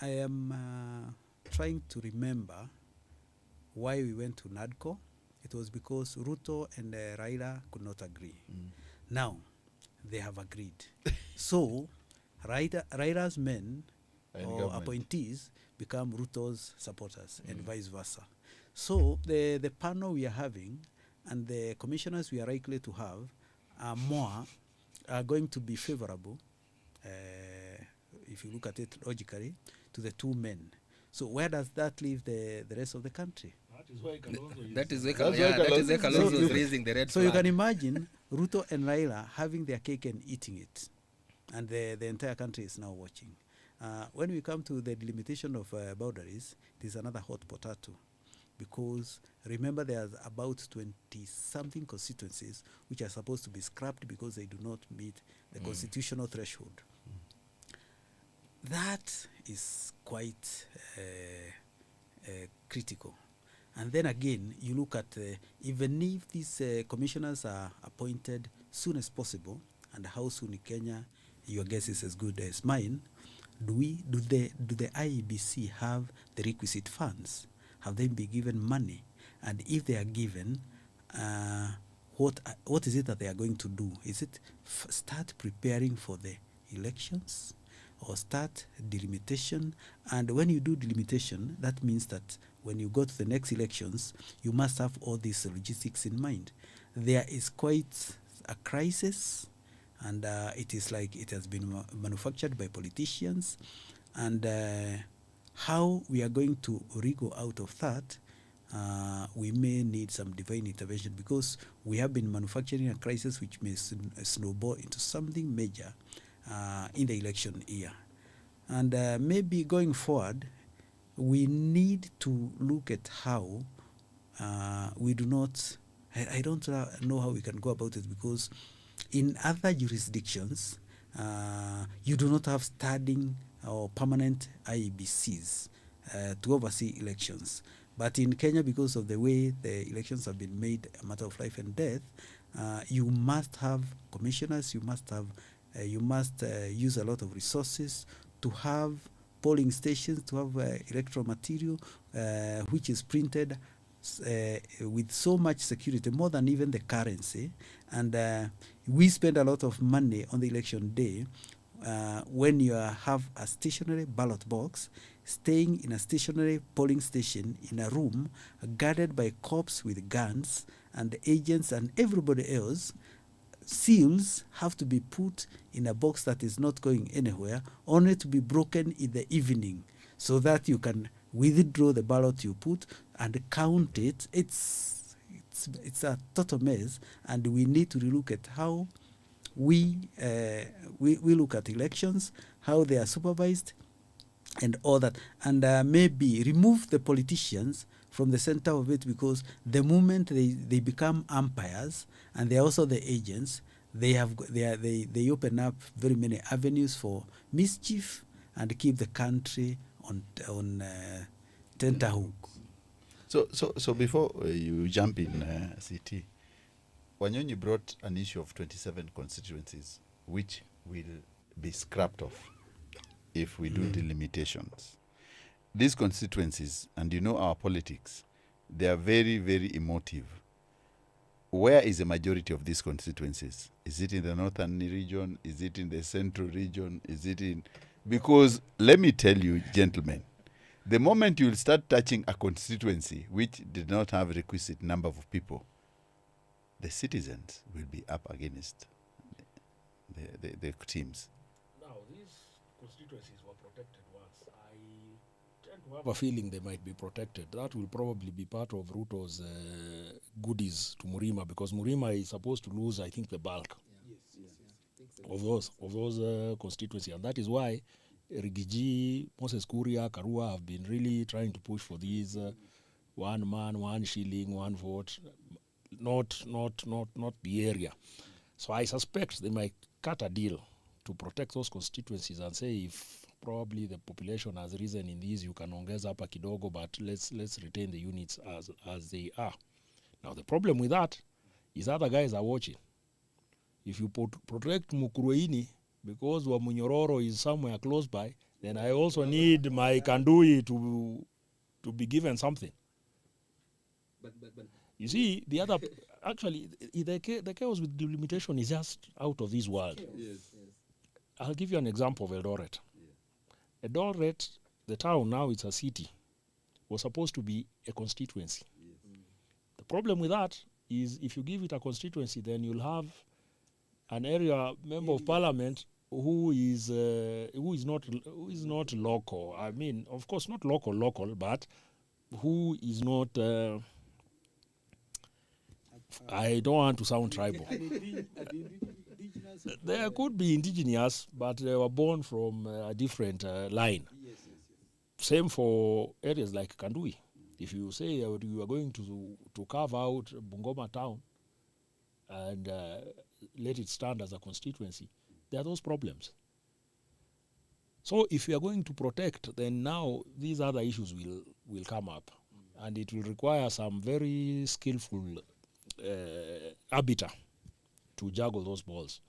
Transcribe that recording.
I am trying to remember why we went to NADCO. It was because Ruto and Raila could not agree. Now, they have agreed. So, Raila's men And or government. appointees become Ruto's supporters and vice versa. So, the panel we are having and the commissioners we are likely to have are going to be favorable, if you look at it logically, to the two men. So where does that leave the rest of the country? That is why Kalonzo Kalonzo is raising the red So flag. you can imagine Ruto and Raila having their cake and eating it, and the entire country is now watching. When we come to the delimitation of boundaries, it is another hot potato, because remember there's about 20-something constituencies which are supposed to be scrapped because they do not meet the constitutional threshold. That is quite critical. And then again, you look at even if these commissioners are appointed soon as possible, and how soon in Kenya, your guess is as good as mine. Do the IEBC have the requisite funds? Have they been given money? And if they are given, what is it that they are going to do? Is it start preparing for the elections, or start delimitation? And when you do delimitation, that means that when you go to the next elections, you must have all these logistics in mind. There is quite a crisis, and it is like it has been manufactured by politicians. And how we are going to wriggle out of that, we may need some divine intervention, because we have been manufacturing a crisis which may snowball into something major in the election year. And maybe going forward, we need to look at how we do not, I don't know how we can go about it, because in other jurisdictions, you do not have standing or permanent IEBCs to oversee elections. But in Kenya, because of the way the elections have been made a matter of life and death, you must have commissioners, you must use a lot of resources to have polling stations, to have electoral material which is printed with so much security, more than even the currency. And we spend a lot of money on the election day when you have a stationary ballot box, staying in a stationary polling station in a room guarded by cops with guns and agents and everybody else. Seals have to be put in a box that is not going anywhere, only to be broken in the evening, so that you can withdraw the ballot you put and count it. It's a total mess, and we need to relook at how we look at elections, how they are supervised, and all that, and maybe remove the politicians from the center of it, because the moment they become umpires and they're also the agents, they open up very many avenues for mischief and keep the country on tenterhook. So before you jump in, CT, Wanyonyi brought an issue of 27 constituencies which will be scrapped off if we do delimitations. These constituencies, and you know our politics, they are very, very emotive. Where is the majority of these constituencies? Is it in the northern region? Is it in the central region? Is it in... Because let me tell you, gentlemen, the moment you will start touching a constituency which did not have requisite number of people, the citizens will be up against the teams. Now, these constituencies were protected once. I tend to have a feeling they might be protected. That will probably be part of Ruto's goodies to Murima, because Murima is supposed to lose, I think, the bulk of those constituencies. And that is why Rigiji, Moses Kuria, Karua have been really trying to push for these 1 man, 1 shilling, 1 vote, not the area. So I suspect they might cut a deal to protect those constituencies and say, if probably the population has risen in these, you can ongeza hapa kidogo, but let's retain the units as they are. Now the problem with that is other guys are watching. If you protect Mukurweini because Wamunyororo is somewhere close by, then I also need my Kandui to be given something. You see, the other, actually, the chaos with delimitation is just out of this world. I'll give you an example of Eldoret. Eldoret, the town now, it's a city, was supposed to be a constituency. The problem with that is if you give it a constituency, then you'll have an area member of parliament who is not local. I mean, of course, not local, but who is not. I don't want to sound tribal. There could be indigenous, but they were born from a different line. Same for areas like Kandui. If you say you are going to carve out Bungoma town and let it stand as a constituency, there are those problems. So if you are going to protect, then now these other issues will come up, and it will require some very skillful arbiter to juggle those balls.